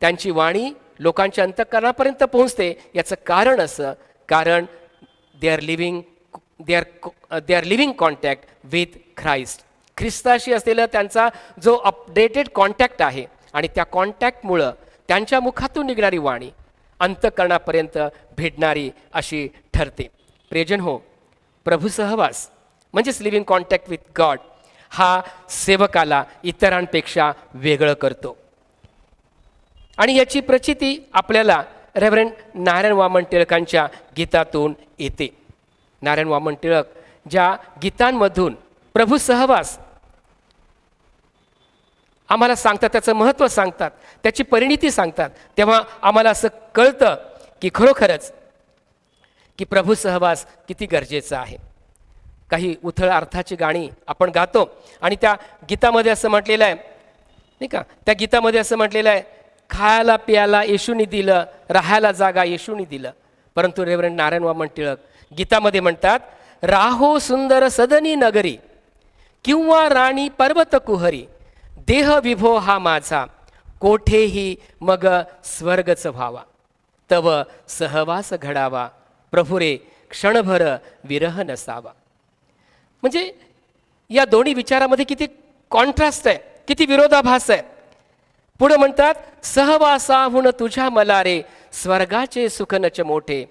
त्यांची वाणी लोकांच्या अंतःकरणापर्यंत पोहोचते. याचं कारण असं, कारण they are living contact with Christ. ख्रिस्ताशी असलेला त्यांचा जो अपडेटेड कॉन्टॅक्ट आहे आणि त्या कॉन्टॅक्टमुळं त्यांच्या मुखातून निघणारी वाणी अंतःकरणापर्यंत भेटणारी अशी ठरते. प्रियजन हो, प्रभू सहवास म्हणजेच लिव्हिंग कॉन्टॅक्ट विथ गॉड हा सेवकाला इतरांपेक्षा वेगळं करतो. आणि याची प्रचिती आपल्याला रेव्हरंड नारायण वामन टिळकांच्या गीतातून येते. नारायण वामन टिळक ज्या गीतांमधून प्रभू सहवास आम्हाला सांगतात, त्याचं महत्त्व सांगतात, त्याची परिणिती सांगतात, तेव्हा आम्हाला असं कळतं की खरोखरच की प्रभू सहवास किती गरजेचा आहे. काही उथळ अर्थाची गाणी आपण गातो आणि त्या गीतामध्ये असं म्हटलेलं आहे नाही का, त्या गीतामध्ये असं म्हटलेलं आहे, खायला प्यायला येशूनी दिलं, राहायला जागा येशूनी दिलं. परंतु रेव्हरंड नारायण वामन टिळक गीतामध्ये म्हणतात, राहो सुंदर सदनी नगरी किंवा राणी पर्वत कुहरी, देह विभो हा माझा कोठेही मग स्वर्गच व्हावा, तव सहवास घडावा प्रभुरे क्षणभर विरह नसावा. म्हणजे या दोन्ही विचारामध्ये किती कॉन्ट्रास्ट आहे, किती विरोधाभास आहे. पुढे म्हणतात, सहवासाहून तुझ्या मला रे स्वर्गाचे सुखनच मोठे,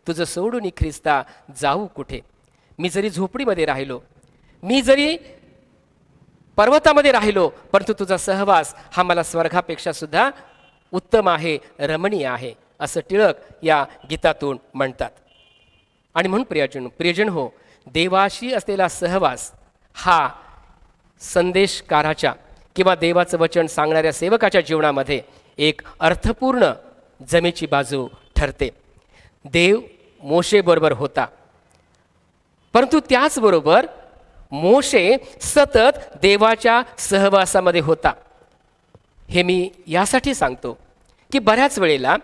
तुझं सोडून ख्रिस्ता जाऊ कुठे. मी जरी झोपडीमध्ये राहिलो, मी जरी पर्वतामध्ये राहिलो, परंतु तुझा सहवास हा मला स्वर्गापेक्षा सुद्धा उत्तम आहे, रमणीय आहे, असं टिळक या गीतातून म्हणतात. आणि म्हणून प्रियजन हो, देवाशी असलेला सहवास हा संदेशकाराच्या किंवा देवाचं वचन सांगणाऱ्या सेवकाच्या जीवनामध्ये एक अर्थपूर्ण जमेची बाजू ठरते. देव मोशेबरोबर होता, परंतु त्याचबरोबर मोशे सतत देवाच्या सहवासामध्ये होता. हे मी यासाठी सांगतो की बऱ्याच वेळेला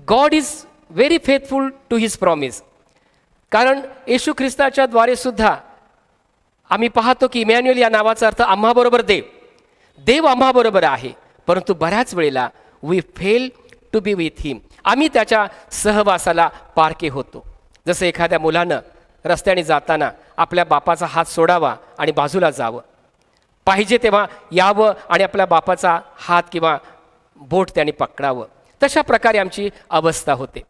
God is very faithful to his promise. कारण येशू ख्रिस्ताच्या द्वारे सुद्धा आम्ही पाहतो की इमॅन्युअल या नावाचा अर्थ आम्हाबरोबर देव, देव आम्हाबरोबर आहे. परंतु बऱ्याच वेळेला we fail to be with him. आम्ही त्याच्या सहवासाला पारखे होतो. जसं एखाद्या मुलानं रस्त्याने जाताना आपल्या बापाचा हात सोडावा आणि बाजूला जावं, पाहिजे तेव्हा यावं आणि आपल्या बापाचा हात किंवा बोट त्याने पकडावं. तशा प्रकारे आमची अवस्था होते.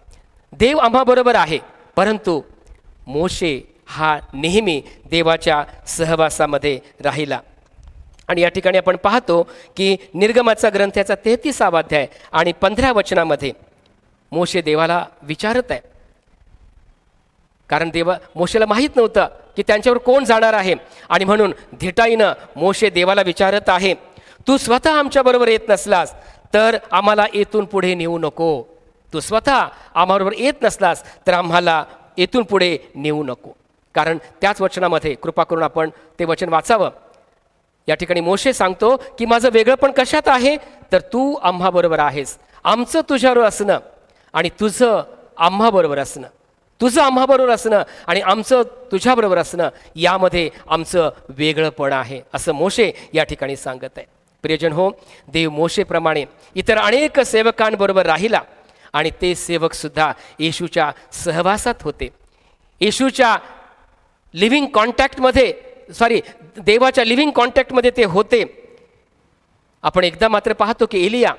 देव आम्हाबरोबर आहे, परंतु मोशे हा नेहमी देवाच्या सहवासामध्ये राहिला. आणि या ठिकाणी आपण पाहतो की निर्गमाचा ग्रंथाचा 33वा अध्याय आणि 15 वचनामध्ये मोशे देवाला विचारत आहे. कारण मोशेला माहीत नव्हतं की त्यांच्यावर कोण जाणार आहे, आणि म्हणून धिटाईनं मोशे देवाला विचारत आहे, तू स्वतः आमच्याबरोबर येत नसलास तर आम्हाला येथून पुढे नेऊ नको. तू स्वतः आम्हाबरोबर येत नसलास तर आम्हाला येथून पुढे नेऊ नको. कारण त्याच वचनामध्ये कृपा करून आपण ते वचन वाचावं. या ठिकाणी मोशे सांगतो की माझं वेगळंपण कशात आहे, तर तू आम्हाबरोबर आहेस. आमचं तुझ्याबरोबर असणं आणि तुझं आम्हाबरोबर असणं, तुझं आम्हाबरोबर असणं आणि आमचं तुझ्याबरोबर असणं, यामध्ये आमचं वेगळंपण आहे, असं मोशे या ठिकाणी सांगत आहे. प्रियजन हो, देव मोशेप्रमाणे इतर अनेक सेवकांबरोबर राहिला आणि ते सेवकसुद्धा येशूच्या सहवासात होते. येशूच्या लिव्हिंग कॉन्टॅक्टमध्ये देवाच्या लिव्हिंग कॉन्टॅक्टमध्ये ते होते. आपण एकदा मात्र पाहतो की एलिया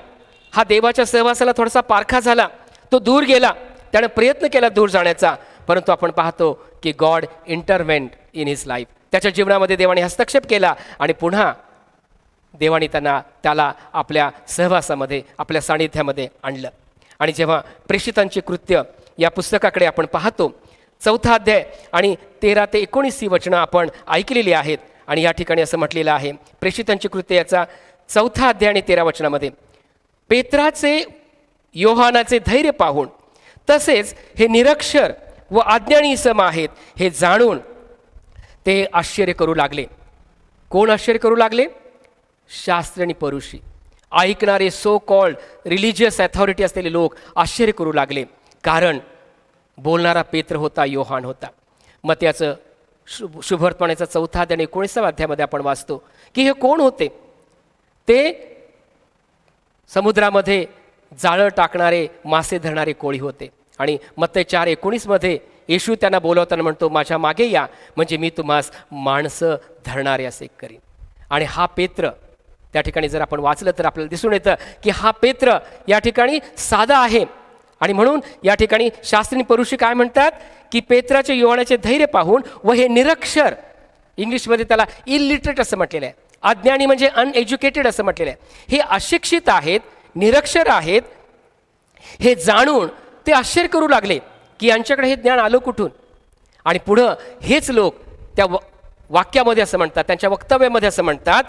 हा देवाच्या सहवासाला थोडासा पारखा झाला. तो दूर गेला, त्यानं प्रयत्न केला दूर जाण्याचा, परंतु आपण पाहतो की गॉड इंटरवेंट इन हिज लाईफ. त्याच्या जीवनामध्ये देवाने हस्तक्षेप केला आणि पुन्हा देवाने त्याला आपल्या सहवासामध्ये, आपल्या सानिध्यामध्ये आणलं. आणि जेव्हा प्रेषितांची कृत्य या पुस्तकाकडे आपण पाहतो, 4 अध्याय आणि 13 ते 19 ही वचनं आपण ऐकलेली आहेत. आणि या ठिकाणी असं म्हटलेलं आहे, प्रेषितांची कृत्य याचा 4 अध्याय आणि 13 वचनामध्ये, पेत्राचे योहानाचे धैर्य पाहून तसेच हे निरक्षर व अज्ञानी सम आहेत हे जाणून ते आश्चर्य करू लागले. कोण आश्चर्य करू लागले? शास्त्री आणि परुषी, ऐकणारे सो कॉल्ड रिलिजियस अथॉरिटी असलेले लोक आश्चर्य करू लागले. कारण बोलणारा पेत्र होता, योहान होता. मग त्याचं शुभवर्तमानाचा 4 अध्याय आणि 19 अध्यायामध्ये आपण वाचतो की हे कोण होते? ते समुद्रामध्ये जाळं टाकणारे, मासे धरणारे कोळी होते. आणि मत्तई 4:19 येशू त्यांना बोलवताना म्हणतो, माझ्या मागे या, म्हणजे मी तुम्हास माणसं धरणारे असे करीन. आणि हा पेत्र त्या ठिकाणी जर आपण वाचलं तर आपल्याला दिसून येतं की हा पेत्र या ठिकाणी साधा आहे. आणि म्हणून या ठिकाणी शास्त्री परुषी काय म्हणतात की पेत्राचे योहानाचे धैर्य पाहून व हे निरक्षर, इंग्लिशमध्ये त्याला इलिटरेट असं म्हटलेलं आहे, अज्ञानी म्हणजे अनएज्युकेटेड असं म्हटलेलं आहे, हे अशिक्षित आहेत, निरक्षर आहेत, हे जाणून ते आश्चर्य करू लागले की यांच्याकडे हे ज्ञान आलं कुठून. आणि पुढं हेच लोक त्या वाक्यामध्ये असं म्हणतात, त्यांच्या वक्तव्यामध्ये असं म्हणतात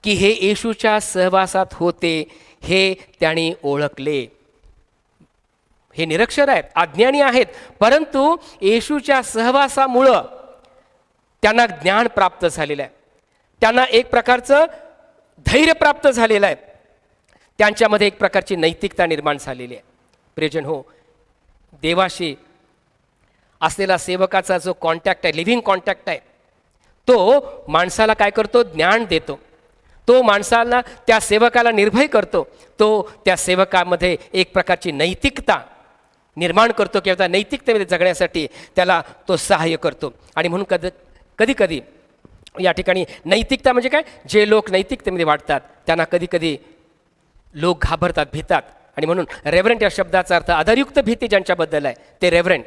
की हे येशूच्या सहवासात होते, हे त्यांनी ओळखले. हे निरक्षर आहेत, अज्ञानी आहेत, परंतु येशूच्या सहवासामुळं त्यांना ज्ञान प्राप्त झालेलं आहे, त्यांना एक प्रकारचं धैर्य प्राप्त झालेलं आहे, त्यांच्यामध्ये एक प्रकारची नैतिकता निर्माण झालेली आहे. प्रियजन हो, देवाशी असलेला सेवकाचा जो कॉन्टॅक्ट आहे, लिव्हिंग कॉन्टॅक्ट आहे, तो माणसाला काय करतो? ज्ञान देतो. तो माणसाला, त्या सेवकाला निर्भय करतो. तो त्या सेवकामध्ये एक प्रकारची नैतिकता निर्माण करतो किंवा त्या नैतिकतेमध्ये जगण्यासाठी त्याला तो सहाय्य करतो. आणि म्हणून कधी कधी या ठिकाणी नैतिकता म्हणजे काय? जे लोक नैतिकतेमध्ये वाढतात त्यांना कधी कधी लोक घाबरतात, भितात. आणि म्हणून रेव्हरंट या शब्दाचा अर्थ आदरयुक्त भीती ज्यांच्याबद्दल आहे ते रेव्हरंट.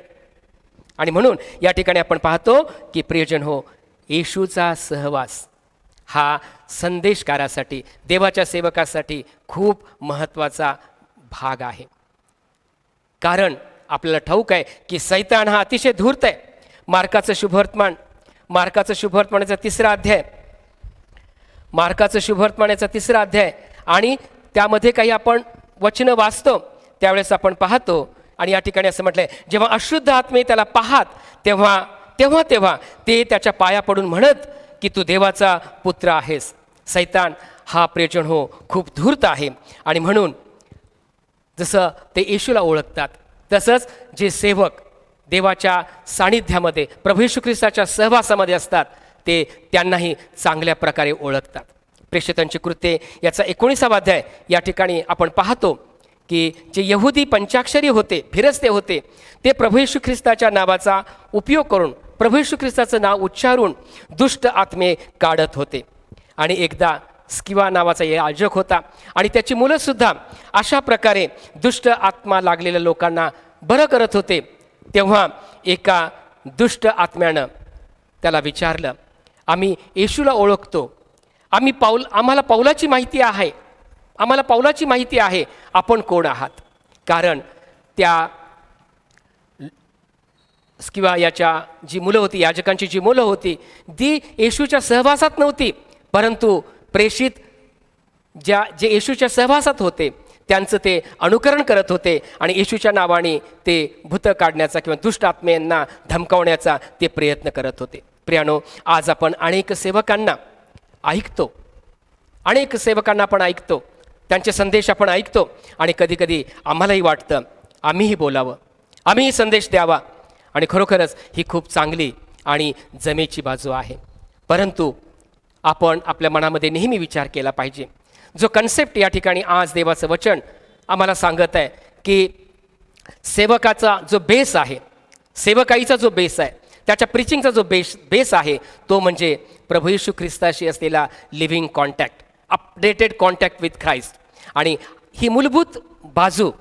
आणि म्हणून या ठिकाणी आपण पाहतो की प्रियजन हो, येशूचा सहवास हा संदेशकारासाठी, देवाच्या सेवकासाठी खूप महत्त्वाचा भाग आहे. कारण आपल्याला ठाऊक आहे की सैतान हा अतिशय धूर्त आहे. मार्काचं शुभवर्तमानाचा 3 अध्याय, मार्काचं शुभवर्तमानाचा 3 अध्याय आणि त्यामध्ये काही आपण वचनं वाचतो त्यावेळेस आपण पाहतो. आणि या ठिकाणी असं म्हटलंय, जेव्हा अशुद्ध आत्मे त्याला पाहात तेव्हा ते त्याच्या पाया पडून म्हणत की तू देवाचा पुत्र आहेस. सैतान हा प्रियजन हो खूप धूर्त आहे. आणि म्हणून जसं ते येशूला ओळखतात तसंच जे सेवक देवाच्या सानिध्यामध्ये, प्रभू येशू ख्रिस्ताच्या सहवासामध्ये असतात, ते त्यांनाही चांगल्या प्रकारे ओळखतात. प्रेषितांची कृत्ये याचा 19 अध्याय या ठिकाणी आपण पाहतो की जे यहुदी पंचाक्षरी होते, फिरस्ते होते, ते प्रभू येशू ख्रिस्ताच्या नावाचा उपयोग करून, प्रभू येशू ख्रिस्ताचं नाव उच्चारून दुष्ट आत्मे काढत होते. आणि एकदा स्किवा नावाचा याजक होता आणि त्याची मुलंसुद्धा अशा प्रकारे दुष्ट आत्मा लागलेल्या लोकांना बरं करत होते. तेव्हा एका दुष्ट आत्म्यानं त्याला विचारलं, आम्ही येशूला ओळखतो, आम्हाला पौलाची माहिती आहे, आपण कोण आहात? कारण त्या किंवा याच्या जी मुलं होती, याजकांची जी मुलं होती, ती येशूच्या सहवासात नव्हती, परंतु प्रेषित जे येशूच्या सहवासात होते त्यांचं ते अनुकरण करत होते आणि येशूच्या नावाने ते भूत काढण्याचा किंवा दुष्ट आत्म्यांना धमकावण्याचा ते प्रयत्न करत होते. प्रियानो, आज आपण अनेक सेवकांना आपण ऐकतो, त्यांचे संदेश आपण ऐकतो आणि कधीकधी आम्हालाही वाटतं आम्हीही बोलावं, आम्हीही संदेश द्यावा. आणि खरोखरच ही खूप चांगली आणि जमेची बाजू आहे. परंतु आपण आपल्या मनामध्ये नेहमी विचार केला पाहिजे, जो कन्सेप्ट या ठिकाणी आज देवाचं वचन आम्हाला सांगत आहे की सेवकाचा जो बेस आहे, सेवकाईचा जो बेस आहे, त्याच्या प्रिचिंगचा जो बेस आहे, तो म्हणजे प्रभू येशू ख्रिस्ताशी असलेला living contact, updated contact with Christ. आणि ही मूलभूत बाजू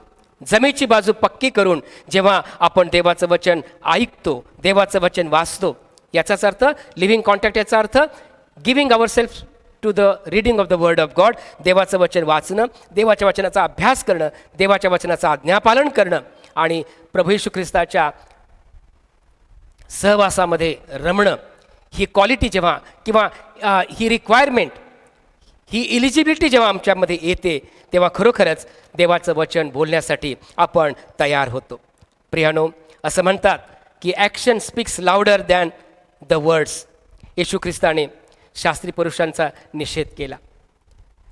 जमेची बाजू पक्की करून जेव्हा आपण देवाचं वचन ऐकतो, देवाचं वचन वाचतो, याचाच अर्थ लिव्हिंग कॉन्टॅक्ट, याचा अर्थ giving our self to the reading of the word of God, देवाचं वचन वाचणं, देवाच्या वचनाचा अभ्यास करणं, देवाच्या वचनाचं आज्ञापालन करणं आणि प्रभू येशू ख्रिस्ताच्या सहवासामध्ये रमणं, ही क्वालिटी जेव्हा किंवा ही रिक्वायरमेंट, ही इलिजिबिलिटी जेव्हा आमच्यामध्ये येते, तेव्हा खरोखरच देवाचं वचन बोलण्यासाठी आपण तयार होतो. प्रियानो, असं म्हणतात की action speaks louder than the words. येशू ख्रिस्ताने शास्त्री पुरुषांचा निषेध केला.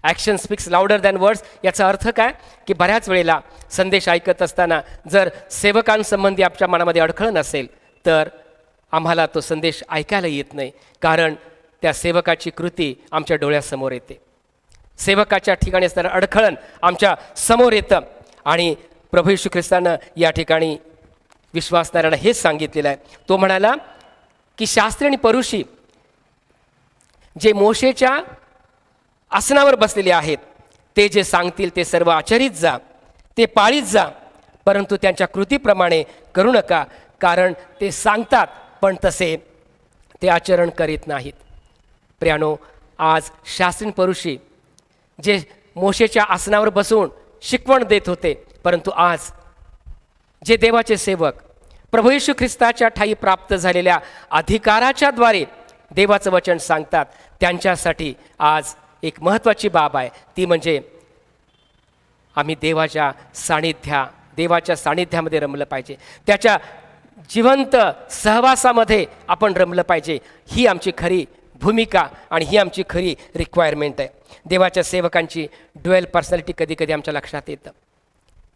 Action speaks louder than words याचा अर्थ काय की बऱ्याच वेळेला संदेश ऐकत असताना जर सेवकांसंबंधी आपल्या मनामध्ये अडखळण असेल तर आम्हाला तो संदेश ऐकायला येत नाही, कारण त्या सेवकाची कृती आमच्या डोळ्यासमोर येते. सेवकाच्या ठिकाणी असणारं अडखळण आमच्या समोर येतं आणि प्रभू येशू ख्रिस्तानं या ठिकाणी विश्वासणाऱ्यांना हेच सांगितलेलं आहे. तो म्हणाला की शास्त्री आणि परुषी जे मोशेच्या आसनावर बसलेले आहेत, ते जे सांगतील ते सर्व आचरित जा, ते पाळीत जा, परंतु त्यांच्या कृतीप्रमाणे करू नका, कारण ते सांगतात पण तसे ते आचरण करीत नाहीत. प्रियानो, आज शास्त्री परुषी जे मोशेच्या आसनावर बसून शिकवण देत होते, परंतु आज जे देवाचे सेवक प्रभू येशू ख्रिस्ताच्या ठायी प्राप्त झालेल्या अधिकाराच्या द्वारे देवाचं वचन सांगतात, त्यांच्यासाठी आज एक महत्त्वाची बाब आहे, ती म्हणजे आम्ही देवाच्या सानिध्यामध्ये रमलं पाहिजे, त्याच्या जिवंत सहवासामध्ये आपण रमलं पाहिजे. ही आमची खरी भूमिका आणि ही आमची खरी रिक्वायरमेंट आहे. देवाच्या सेवकांची ड्युएल पर्सनॅलिटी कधी कधी आमच्या लक्षात येतं.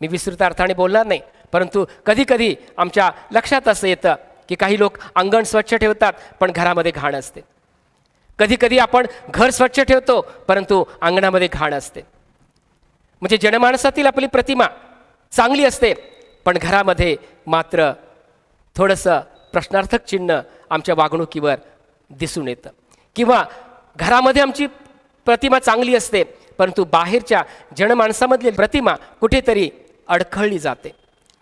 मी विस्तृत अर्थाने बोलणार नाही, परंतु कधी कधी आमच्या लक्षात असं येतं की काही लोक अंगण स्वच्छ ठेवतात पण घरामध्ये घाण असते. कधी कधी आपण घर स्वच्छ ठेवतो परंतु अंगणामध्ये घाण असते. म्हणजे जनमानसातील आपली प्रतिमा चांगली असते पण घरामध्ये मात्र थोडंसं प्रश्नार्थक चिन्ह आमच्या वागणुकीवर दिसून येतं. किंवा घरामध्ये आमची प्रतिमा चांगली असते परंतु बाहेरच्या जनमानसामधली प्रतिमा कुठेतरी अडखळली जाते.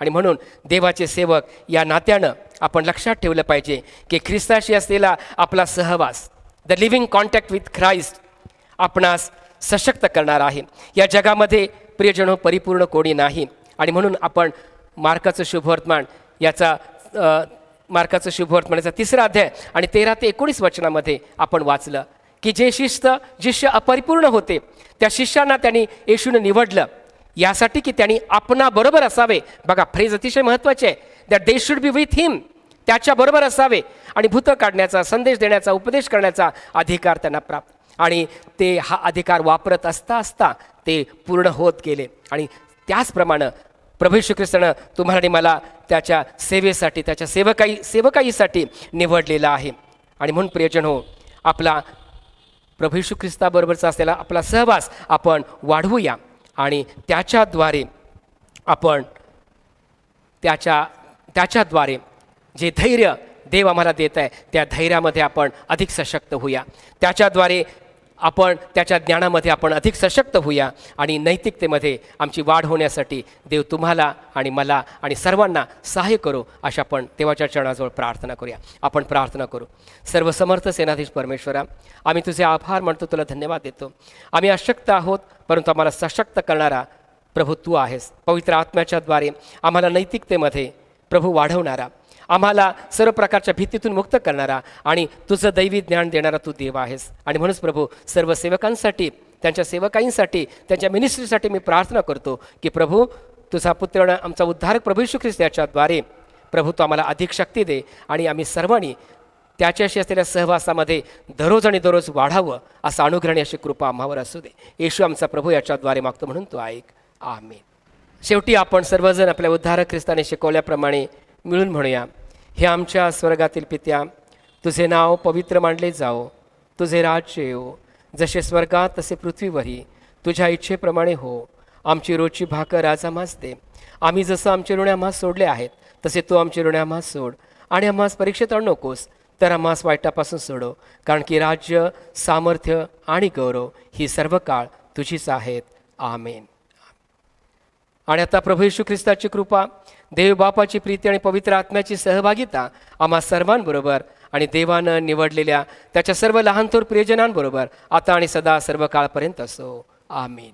आणि म्हणून देवाचे सेवक या नात्यानं आपण लक्षात ठेवलं पाहिजे की ख्रिस्ताशी असलेला आपला सहवास, the living contact with Christ, आपणास सशक्त करणार आहे. या जगामध्ये प्रियजनो परिपूर्ण कोणी नाही. आणि म्हणून आपण मार्काचं शुभवर्तमान याचा 3 अध्याय आणि 13 ते 19 वचनामध्ये आपण वाचलं की जे शिष्य अपरिपूर्ण होते त्या शिष्यांना त्यांनी येशूने निवडलं यासाठी की त्यांनी आपणाबरोबर असावे. बघा, फ्रेज अतिशय महत्त्वाची आहे, that they should be with him, त्याच्याबरोबर असावे आणि भूत काढण्याचा, संदेश देण्याचा, उपदेश करण्याचा अधिकार त्यांना प्राप्त. आणि ते हा अधिकार वापरत असता ते पूर्ण होत गेले. आणि त्याचप्रमाणे प्रभू येशू ख्रिस्तानं तुम्हाला आणि मला त्याच्या सेवेसाठी, त्याच्या सेवकाईसाठी निवडलेला आहे. आणि म्हणून प्रियजन हो, आपला प्रभू येशू ख्रिस्ताबरोबरचा असलेला आपला सहवास आपण वाढवूया आणि त्याच्याद्वारे आपण त्याच्याद्वारे जे धैर्य देव आम्हाला देत आहे त्या धैर्यामध्ये आपण अधिक सशक्त होऊया. त्याच्याद्वारे आपण त्याच्या ज्ञानामध्ये आपण अधिक सशक्त होऊया आणि नैतिकतेमध्ये आमची वाढ होण्यासाठी देव तुम्हाला आणि मला आणि सर्वांना सहाय्य करू. अशा आपण देवाच्या चरणाजवळ प्रार्थना करूया. आपण प्रार्थना करू. सर्वसमर्थ सेनाधीश परमेश्वरा, आम्ही तुझे आभार मानतो, तुला धन्यवाद देतो. आम्ही अशक्त आहोत परंतु आम्हाला सशक्त करणारा प्रभू तू आहेस. पवित्र आत्म्याच्याद्वारे आम्हाला नैतिकतेमध्ये प्रभू वाढवणारा, आम्हाला सर्व प्रकारच्या भीतीतून मुक्त करणारा आणि तुझं दैवी ज्ञान देणारा तू देव आहेस. आणि म्हणूनच प्रभू सर्व सेवकांसाठी, त्यांच्या सेवकांसाठी, त्यांच्या मिनिस्ट्रीसाठी मी प्रार्थना करतो की प्रभू तुझा पुत्र आमचा उद्धारक प्रभू येशू ख्रिस्त याच्याद्वारे प्रभू तू आम्हाला अधिक शक्ती दे आणि आम्ही सर्वांनी त्याच्याशी असलेल्या सहवासामध्ये दररोज आणि दररोज वाढावं असं अनुग्रहणी अशी कृपा आम्हावर असू दे. येशू आमचा प्रभू याच्याद्वारे मागतो म्हणून तो ऐक. आमेन. शेवटी आपण सर्वजण आपल्या उद्धारक ख्रिस्ताने शिकवल्याप्रमाणे मिळून म्हणूया, हे आमच्या स्वर्गातील पित्या, तुझे नाव पवित्र मानले जाओ, तुझे राज्य येवो, जसे स्वर्गात तसे पृथ्वीवरही तुझ्या इच्छेप्रमाणे हो. आमची रोजची भाकर आज आम्हास दे. आम्ही जसं आमचे ऋण आम्हास सोडले आहेत तसे तू आमचे ऋण आम्हास सोड. आणि आम्हास परीक्षेत आणू नकोस, तर आम्हास वाईटापासून सोडव. कारण की राज्य, सामर्थ्य आणि गौरव ही सर्व काळ तुझीच आहेत. आमेन. आणि आता प्रभू येशू ख्रिस्ताची कृपा, देव बापाची प्रीती आणि पवित्र आत्म्याची सहभागिता आम्हा सर्वांबरोबर आणि देवानं निवडलेल्या त्याच्या सर्व लहान थोर प्रियजनांबरोबर आता आणि सदा सर्व काळपर्यंत असो. आमीन.